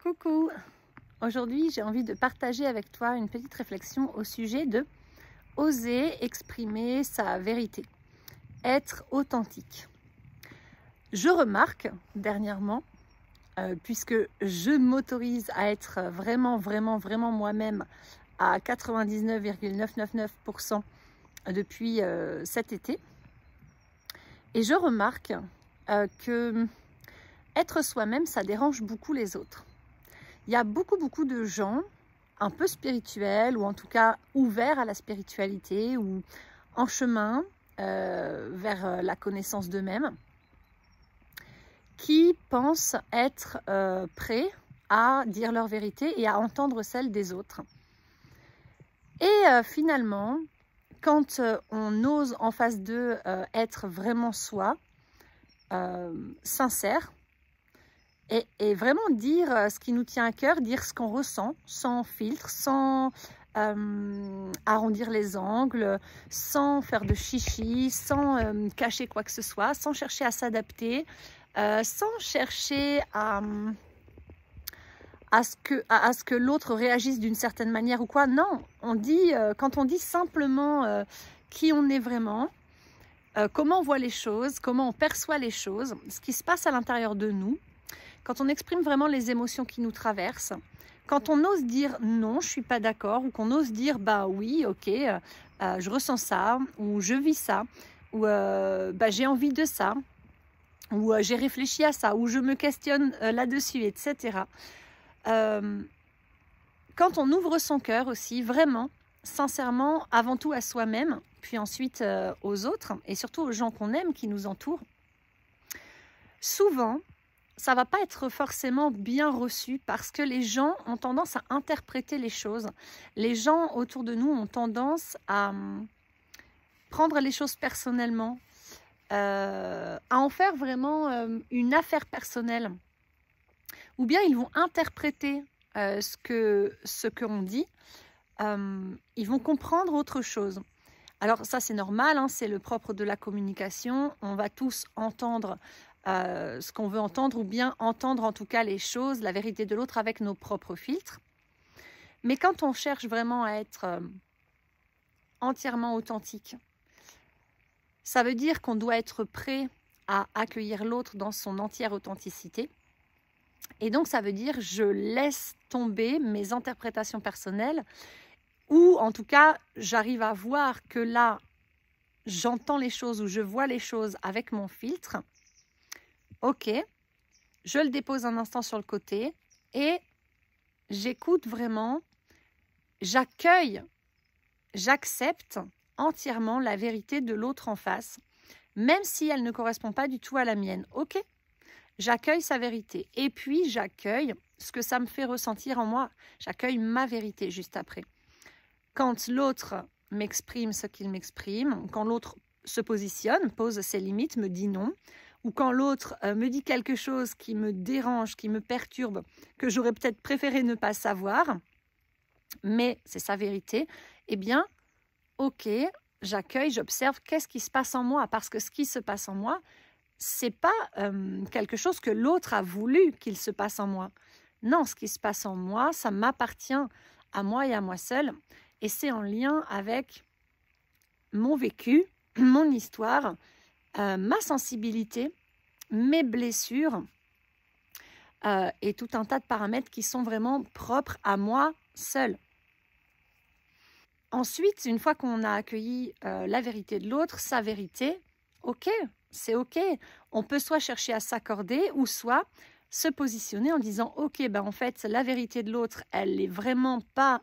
Coucou! Aujourd'hui, j'ai envie de partager avec toi une petite réflexion au sujet de oser exprimer sa vérité, être authentique. Je remarque dernièrement, puisque je m'autorise à être vraiment moi-même à 99,999% depuis cet été, et je remarque que être soi-même, ça dérange beaucoup les autres. Il y a beaucoup de gens un peu spirituels ou en tout cas ouverts à la spiritualité ou en chemin vers la connaissance d'eux-mêmes qui pensent être prêts à dire leur vérité et à entendre celle des autres. Et finalement, quand on ose en face d'eux être vraiment soi, sincère, et vraiment dire ce qui nous tient à cœur, dire ce qu'on ressent, sans filtre, sans arrondir les angles, sans faire de chichi, sans cacher quoi que ce soit, sans chercher à s'adapter, sans chercher à ce que l'autre réagisse d'une certaine manière ou quoi. Non, on dit, quand on dit simplement qui on est vraiment, comment on voit les choses, comment on perçoit les choses, ce qui se passe à l'intérieur de nous, quand on exprime vraiment les émotions qui nous traversent, quand on ose dire non, je ne suis pas d'accord, ou qu'on ose dire bah oui, ok, je ressens ça, ou je vis ça, ou j'ai envie de ça, ou j'ai réfléchi à ça, ou je me questionne là-dessus, etc. Quand on ouvre son cœur aussi, vraiment, sincèrement, avant tout à soi-même, puis ensuite aux autres, et surtout aux gens qu'on aime, qui nous entourent, souvent, ça ne va pas être forcément bien reçu parce que les gens ont tendance à interpréter les choses. Les gens autour de nous ont tendance à prendre les choses personnellement, à en faire vraiment une affaire personnelle. Ou bien ils vont interpréter ce qu'on dit, ils vont comprendre autre chose. Alors ça c'est normal, hein, c'est le propre de la communication, on va tous entendre ce qu'on veut entendre ou bien entendre en tout cas les choses, la vérité de l'autre avec nos propres filtres. Mais quand on cherche vraiment à être entièrement authentique, ça veut dire qu'on doit être prêt à accueillir l'autre dans son entière authenticité. Et donc ça veut dire je laisse tomber mes interprétations personnelles ou en tout cas j'arrive à voir que là j'entends les choses ou je vois les choses avec mon filtre. Ok, je le dépose un instant sur le côté et j'écoute vraiment, j'accueille, j'accepte entièrement la vérité de l'autre en face, même si elle ne correspond pas du tout à la mienne. Ok, j'accueille sa vérité et puis j'accueille ce que ça me fait ressentir en moi. J'accueille ma vérité juste après. Quand l'autre m'exprime ce qu'il m'exprime, quand l'autre se positionne, pose ses limites, me dit non, ou quand l'autre me dit quelque chose qui me dérange, qui me perturbe, que j'aurais peut-être préféré ne pas savoir, mais c'est sa vérité, eh bien, ok, j'accueille, j'observe qu'est-ce qui se passe en moi, parce que ce qui se passe en moi, c'est pas quelque chose que l'autre a voulu qu'il se passe en moi. Non, ce qui se passe en moi, ça m'appartient à moi et à moi seule, et c'est en lien avec mon vécu, mon histoire, ma sensibilité, mes blessures et tout un tas de paramètres qui sont vraiment propres à moi seule. Ensuite, une fois qu'on a accueilli la vérité de l'autre, sa vérité, ok, c'est ok. On peut soit chercher à s'accorder ou soit se positionner en disant ok, ben en fait, la vérité de l'autre, elle n'est vraiment pas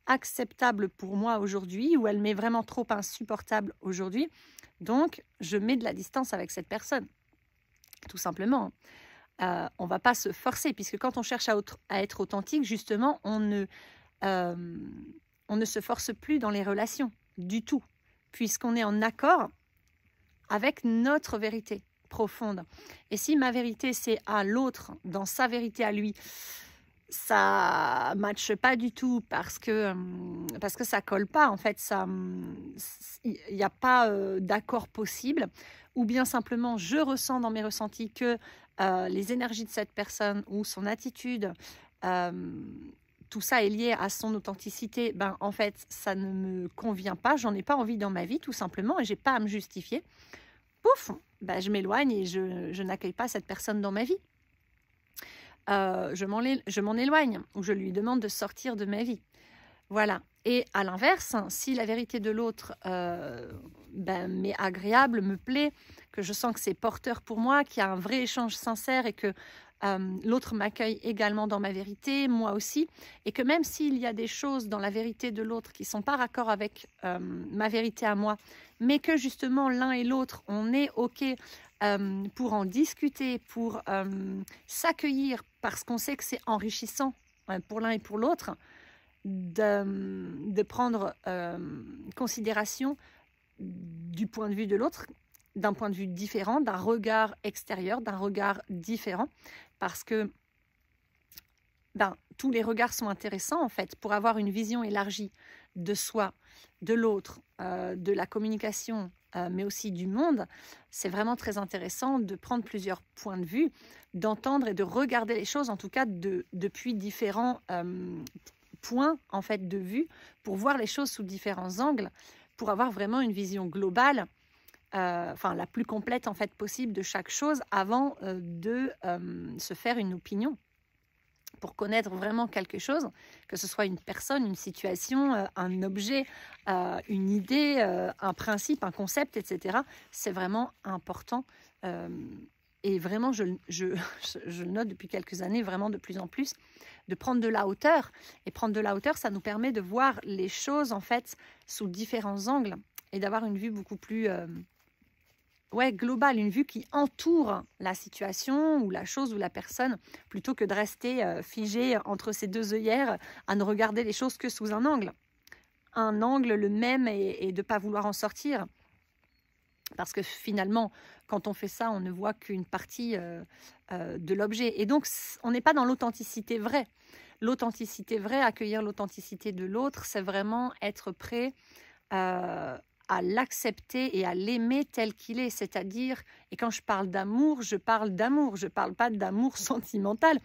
acceptable pour moi aujourd'hui ou elle m'est vraiment trop insupportable aujourd'hui. Donc, je mets de la distance avec cette personne, tout simplement. On ne va pas se forcer, puisque quand on cherche à être authentique, justement, on ne se force plus dans les relations du tout, puisqu'on est en accord avec notre vérité profonde. Et si ma vérité, c'est à l'autre, dans sa vérité à lui, ça ne matche pas du tout parce que ça colle pas, en fait, il n'y a pas d'accord possible, ou bien simplement je ressens dans mes ressentis que les énergies de cette personne ou son attitude tout ça est lié à son authenticité, ben en fait ça ne me convient pas, j'en ai pas envie dans ma vie tout simplement et j'ai pas à me justifier. Pouf, ben, je m'éloigne et je n'accueille pas cette personne dans ma vie. Je m'en éloigne ou je lui demande de sortir de ma vie. Voilà. Et à l'inverse, si la vérité de l'autre m'est agréable, me plaît, que je sens que c'est porteur pour moi, qu'il y a un vrai échange sincère et que l'autre m'accueille également dans ma vérité, moi aussi, et que même s'il y a des choses dans la vérité de l'autre qui ne sont pas raccord avec ma vérité à moi, mais que justement l'un et l'autre, on est OK pour en discuter, pour s'accueillir, parce qu'on sait que c'est enrichissant pour l'un et pour l'autre, de prendre considération du point de vue de l'autre, d'un point de vue différent, d'un regard extérieur, d'un regard différent, parce que tous les regards sont intéressants en fait, pour avoir une vision élargie de soi, de l'autre, de la communication, mais aussi du monde. C'est vraiment très intéressant de prendre plusieurs points de vue, d'entendre et de regarder les choses, en tout cas depuis différents points en fait de vue, pour voir les choses sous différents angles, pour avoir vraiment une vision globale, la plus complète en fait possible de chaque chose avant de se faire une opinion. Pour connaître vraiment quelque chose, que ce soit une personne, une situation, un objet, une idée, un principe, un concept, etc. C'est vraiment important. Et vraiment, je le note depuis quelques années, vraiment de plus en plus, de prendre de la hauteur. Et prendre de la hauteur, ça nous permet de voir les choses, en fait, sous différents angles et d'avoir une vue beaucoup plus globale, une vue qui entoure la situation ou la chose ou la personne, plutôt que de rester figé entre ces deux œillères à ne regarder les choses que sous un angle. Un angle le même et de ne pas vouloir en sortir. Parce que finalement, quand on fait ça, on ne voit qu'une partie de l'objet. Et donc, on n'est pas dans l'authenticité vraie. L'authenticité vraie, accueillir l'authenticité de l'autre, c'est vraiment être prêt à l'accepter et à l'aimer tel qu'il est. C'est-à-dire, et quand je parle d'amour, je parle pas d'amour sentimental.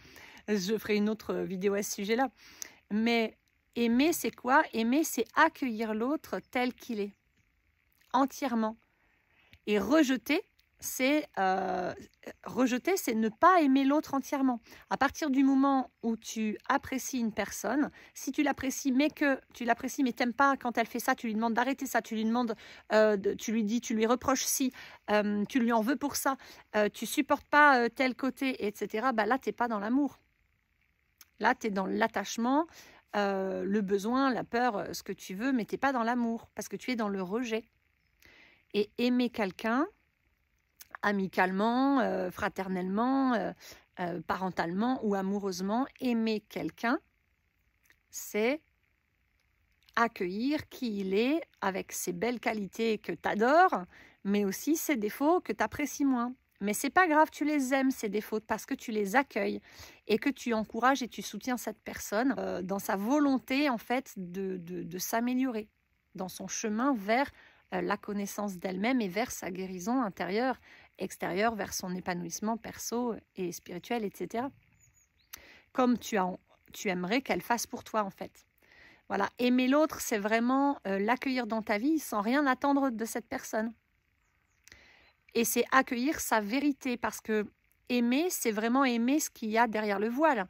Je ferai une autre vidéo à ce sujet-là. Mais aimer, c'est quoi? Aimer, c'est accueillir l'autre tel qu'il est, entièrement. Et rejeter, c'est ne pas aimer l'autre entièrement. À partir du moment où tu apprécies une personne, si tu l'apprécies mais t'aimes pas quand elle fait ça, tu lui demandes d'arrêter ça, tu lui demandes, tu lui reproches si, tu lui en veux pour ça, tu supportes pas tel côté, etc. Là, t'es pas dans l'amour. Là, tu es dans l'attachement, le besoin, la peur, ce que tu veux, mais t'es pas dans l'amour parce que tu es dans le rejet. Et aimer quelqu'un, amicalement, fraternellement, parentalement ou amoureusement, aimer quelqu'un, c'est accueillir qui il est avec ses belles qualités que tu adores, mais aussi ses défauts que tu apprécies moins. Mais c'est pas grave, tu les aimes ces défauts parce que tu les accueilles et que tu encourages et tu soutiens cette personne dans sa volonté en fait de s'améliorer, dans son chemin vers la connaissance d'elle-même et vers sa guérison intérieure, extérieure, vers son épanouissement perso et spirituel, etc. Comme tu aimerais qu'elle fasse pour toi, en fait. Voilà, aimer l'autre, c'est vraiment l'accueillir dans ta vie sans rien attendre de cette personne. Et c'est accueillir sa vérité, parce que aimer, c'est vraiment aimer ce qu'il y a derrière le voile.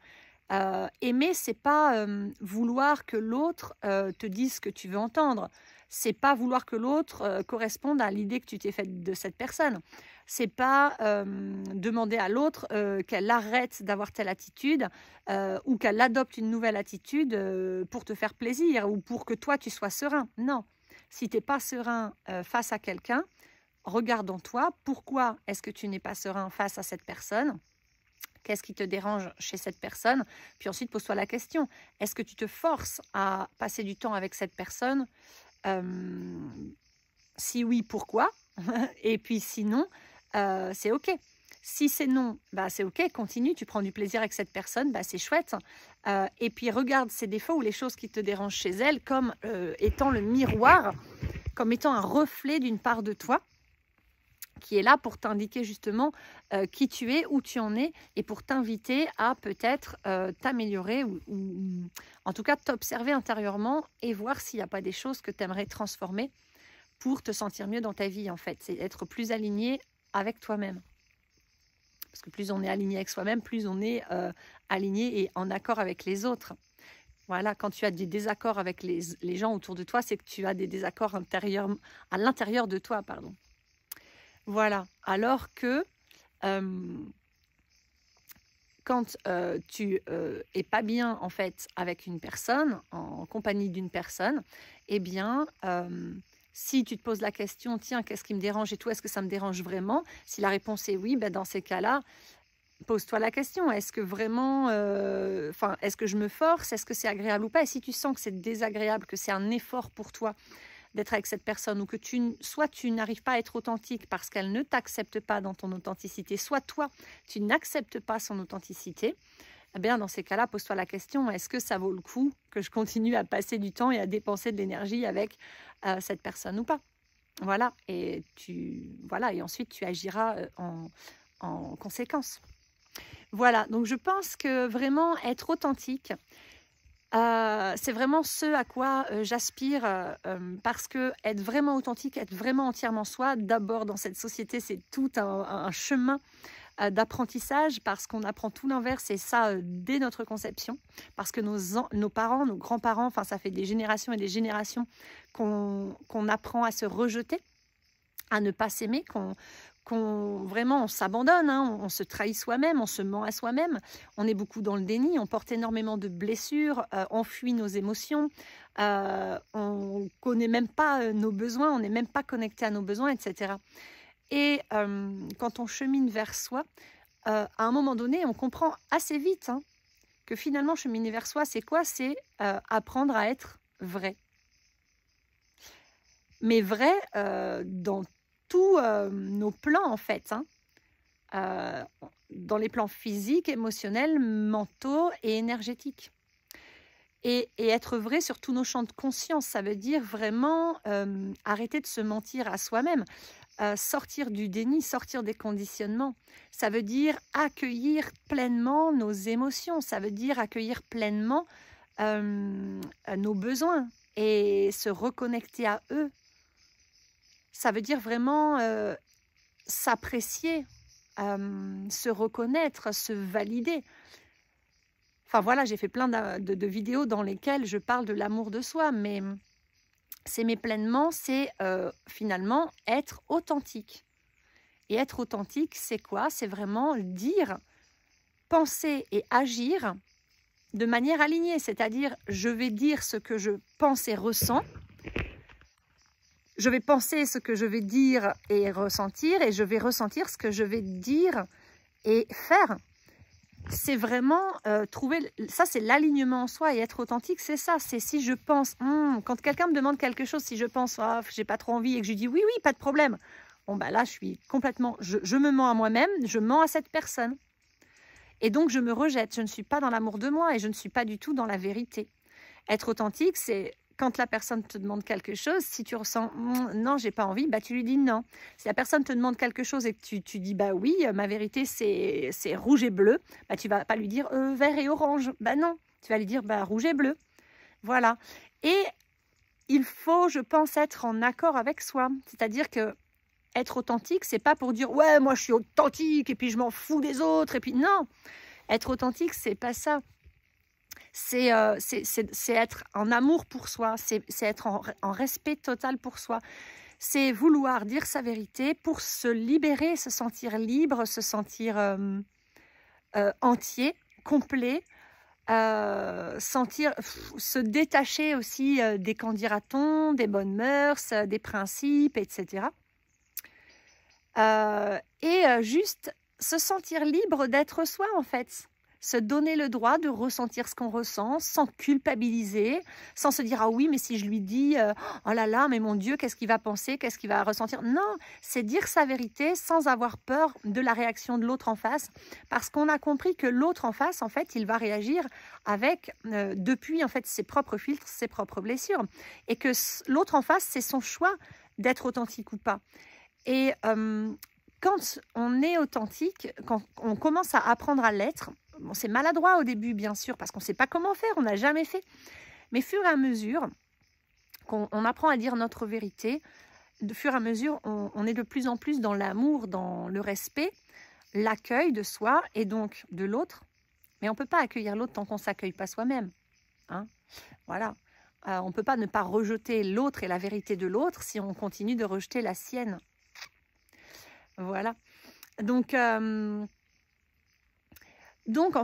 Aimer, c'est pas vouloir que l'autre te dise ce que tu veux entendre. C'est pas vouloir que l'autre corresponde à l'idée que tu t'es faite de cette personne. C'est pas demander à l'autre qu'elle arrête d'avoir telle attitude ou qu'elle adopte une nouvelle attitude pour te faire plaisir ou pour que toi tu sois serein. Non, si tu n'es pas serein face à quelqu'un, regarde en toi. Pourquoi est-ce que tu n'es pas serein face à cette personne ? Qu'est-ce qui te dérange chez cette personne? Puis ensuite, pose-toi la question. Est-ce que tu te forces à passer du temps avec cette personne? Si oui, pourquoi? Et puis sinon, c'est OK. Si c'est non, c'est OK, continue, tu prends du plaisir avec cette personne, c'est chouette. Et puis regarde ses défauts ou les choses qui te dérangent chez elle comme étant le miroir, comme étant un reflet d'une part de toi. qui est là pour t'indiquer justement qui tu es, où tu en es, et pour t'inviter à peut-être t'améliorer ou en tout cas t'observer intérieurement et voir s'il n'y a pas des choses que tu aimerais transformer pour te sentir mieux dans ta vie en fait. C'est être plus aligné avec toi-même. Parce que plus on est aligné avec soi-même, plus on est aligné et en accord avec les autres. Voilà, quand tu as des désaccords avec les gens autour de toi, c'est que tu as des désaccords intérieurs, à l'intérieur de toi, pardon. Voilà, alors que quand tu es pas bien en fait avec une personne, en compagnie d'une personne, eh bien, si tu te poses la question, tiens, qu'est-ce qui me dérange et tout, est-ce que ça me dérange vraiment? Si la réponse est oui, ben dans ces cas-là, pose-toi la question, est-ce que vraiment, est-ce que je me force, est-ce que c'est agréable ou pas? Et si tu sens que c'est désagréable, que c'est un effort pour toi d'être avec cette personne, ou que soit tu n'arrives pas à être authentique parce qu'elle ne t'accepte pas dans ton authenticité, soit toi, tu n'acceptes pas son authenticité, eh bien dans ces cas-là, pose-toi la question, est-ce que ça vaut le coup que je continue à passer du temps et à dépenser de l'énergie avec cette personne ou pas? Voilà, et ensuite tu agiras en conséquence. Voilà, donc je pense que vraiment être authentique, c'est vraiment ce à quoi j'aspire parce que être vraiment authentique, être vraiment entièrement soi, d'abord dans cette société, c'est tout un chemin d'apprentissage parce qu'on apprend tout l'inverse et ça dès notre conception parce que nos parents, nos grands-parents, enfin ça fait des générations et des générations qu'on apprend à se rejeter, à ne pas s'aimer, vraiment on s'abandonne, hein, on se trahit soi-même, on se ment à soi-même, on est beaucoup dans le déni, on porte énormément de blessures, on fuit nos émotions, on connaît même pas nos besoins, on n'est même pas connecté à nos besoins, etc. Et quand on chemine vers soi, à un moment donné, on comprend assez vite hein, que finalement cheminer vers soi, c'est quoi? C'est apprendre à être vrai. Mais vrai dans tous nos plans en fait, hein, dans les plans physiques, émotionnels, mentaux et énergétiques. Et être vrai sur tous nos champs de conscience, ça veut dire vraiment arrêter de se mentir à soi-même, sortir du déni, sortir des conditionnements. Ça veut dire accueillir pleinement nos émotions, ça veut dire accueillir pleinement nos besoins et se reconnecter à eux. Ça veut dire vraiment s'apprécier, se reconnaître, se valider. Enfin voilà, j'ai fait plein de vidéos dans lesquelles je parle de l'amour de soi, mais s'aimer pleinement, c'est finalement être authentique. Et être authentique, c'est quoi? C'est vraiment dire, penser et agir de manière alignée. C'est-à-dire, je vais dire ce que je pense et ressens. Je vais penser ce que je vais dire et ressentir, et je vais ressentir ce que je vais dire et faire. C'est vraiment trouver, ça c'est l'alignement en soi, et être authentique, c'est ça. C'est si je pense, quand quelqu'un me demande quelque chose, si je pense, j'ai pas trop envie, et que je dis oui, pas de problème. Bon bah là, je suis complètement, je me mens à moi-même, je mens à cette personne. Et donc je me rejette, je ne suis pas dans l'amour de moi, et je ne suis pas du tout dans la vérité. Être authentique, c'est quand la personne te demande quelque chose, si tu ressens non, j'ai pas envie, bah tu lui dis non. Si la personne te demande quelque chose et que tu dis bah oui, ma vérité c'est rouge et bleu, bah tu vas pas lui dire vert et orange. Bah non, tu vas lui dire bah rouge et bleu. Voilà. Et il faut, je pense, être en accord avec soi. C'est-à-dire que être authentique, c'est pas pour dire ouais, moi je suis authentique et puis je m'en fous des autres et puis non. Être authentique, c'est pas ça. C'est être en amour pour soi, c'est être en respect total pour soi. C'est vouloir dire sa vérité pour se libérer, se sentir libre, se sentir entier, complet, se détacher aussi des qu'en dira-t-on, des bonnes mœurs, des principes, etc. Juste se sentir libre d'être soi en fait. Se donner le droit de ressentir ce qu'on ressent sans culpabiliser, sans se dire « Ah oui, mais si je lui dis oh là là, mais mon Dieu, qu'est-ce qu'il va penser, qu'est-ce qu'il va ressentir ?» Non, c'est dire sa vérité sans avoir peur de la réaction de l'autre en face, parce qu'on a compris que l'autre en face, en fait, il va réagir avec, depuis en fait, ses propres filtres, ses propres blessures, et que l'autre en face, c'est son choix d'être authentique ou pas. Et quand on est authentique, quand on commence à apprendre à l'être, bon, c'est maladroit au début, bien sûr, parce qu'on ne sait pas comment faire, on n'a jamais fait. Mais fur et à mesure qu'on apprend à dire notre vérité, de fur et à mesure, on est de plus en plus dans l'amour, dans le respect, l'accueil de soi et donc de l'autre. Mais on ne peut pas accueillir l'autre tant qu'on ne s'accueille pas soi-même. Hein, voilà. On ne peut pas ne pas rejeter l'autre et la vérité de l'autre si on continue de rejeter la sienne. Voilà. Donc en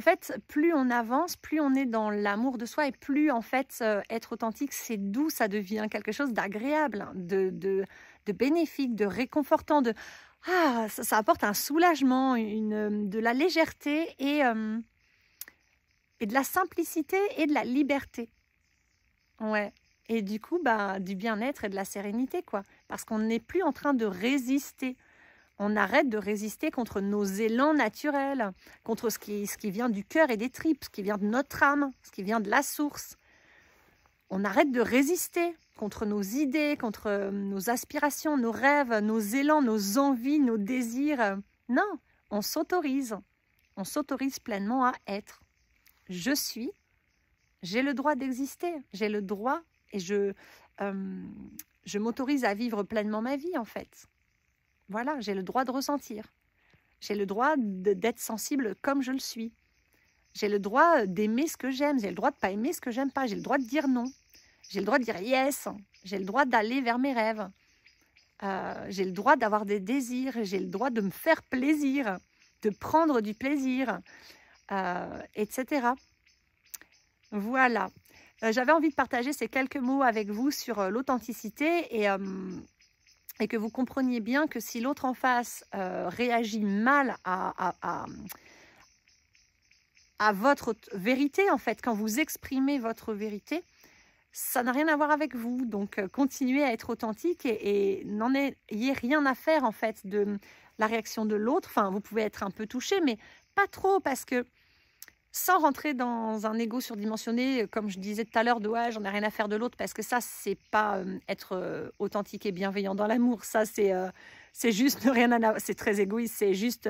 fait, plus on avance, plus on est dans l'amour de soi et plus en fait être authentique, c'est doux, ça devient quelque chose d'agréable, de bénéfique, de réconfortant, ça apporte un soulagement, de la légèreté et de la simplicité et de la liberté. Ouais. Et du coup, du bien-être et de la sérénité, quoi. Parce qu'on n'est plus en train de résister. On arrête de résister contre nos élans naturels, contre ce qui vient du cœur et des tripes, ce qui vient de notre âme, ce qui vient de la source. On arrête de résister contre nos idées, contre nos aspirations, nos rêves, nos élans, nos envies, nos désirs. Non, on s'autorise pleinement à être. Je suis, j'ai le droit d'exister, j'ai le droit et je m'autorise à vivre pleinement ma vie en fait. Voilà, j'ai le droit de ressentir. J'ai le droit d'être sensible comme je le suis. J'ai le droit d'aimer ce que j'aime. J'ai le droit de ne pas aimer ce que j'aime pas. J'ai le droit de dire non. J'ai le droit de dire yes. J'ai le droit d'aller vers mes rêves. J'ai le droit d'avoir des désirs. J'ai le droit de me faire plaisir, de prendre du plaisir, etc. Voilà. J'avais envie de partager ces quelques mots avec vous sur l'authenticité et que vous compreniez bien que si l'autre en face réagit mal à votre vérité, en fait, quand vous exprimez votre vérité, ça n'a rien à voir avec vous. Donc, continuez à être authentique et n'en ayez rien à faire, en fait, de la réaction de l'autre. Enfin, vous pouvez être un peu touché, mais pas trop, parce que sans rentrer dans un ego surdimensionné, comme je disais tout à l'heure, de ouais, j'en ai rien à faire de l'autre, parce que ça, c'est pas être authentique et bienveillant dans l'amour. Ça, c'est juste c'est très égoïste, c'est juste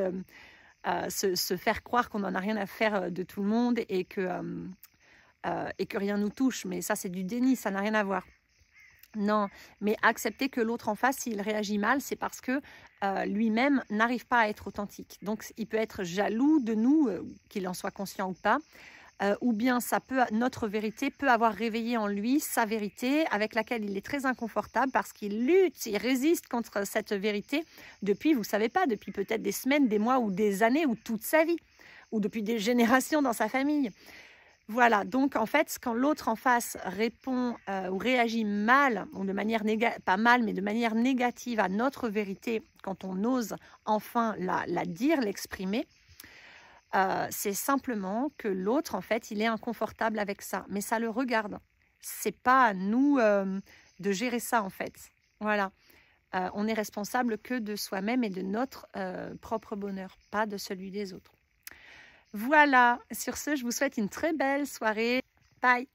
se faire croire qu'on n'en a rien à faire de tout le monde et que rien nous touche. Mais ça, c'est du déni, ça n'a rien à voir. Non, mais accepter que l'autre en face, s'il réagit mal, c'est parce que lui-même n'arrive pas à être authentique. Donc, il peut être jaloux de nous, qu'il en soit conscient ou pas, ou bien notre vérité peut avoir réveillé en lui sa vérité avec laquelle il est très inconfortable parce qu'il lutte, il résiste contre cette vérité depuis, vous savez pas, depuis peut-être des semaines, des mois ou des années ou toute sa vie, ou depuis des générations dans sa famille. Voilà, donc en fait, quand l'autre en face répond ou réagit mal, ou de manière pas mal, mais de manière négative à notre vérité, quand on ose enfin la dire, l'exprimer, c'est simplement que l'autre, en fait, il est inconfortable avec ça. Mais ça le regarde. C'est pas à nous de gérer ça, en fait. Voilà. On n'est responsable que de soi-même et de notre propre bonheur, pas de celui des autres. Voilà, sur ce, je vous souhaite une très belle soirée. Bye!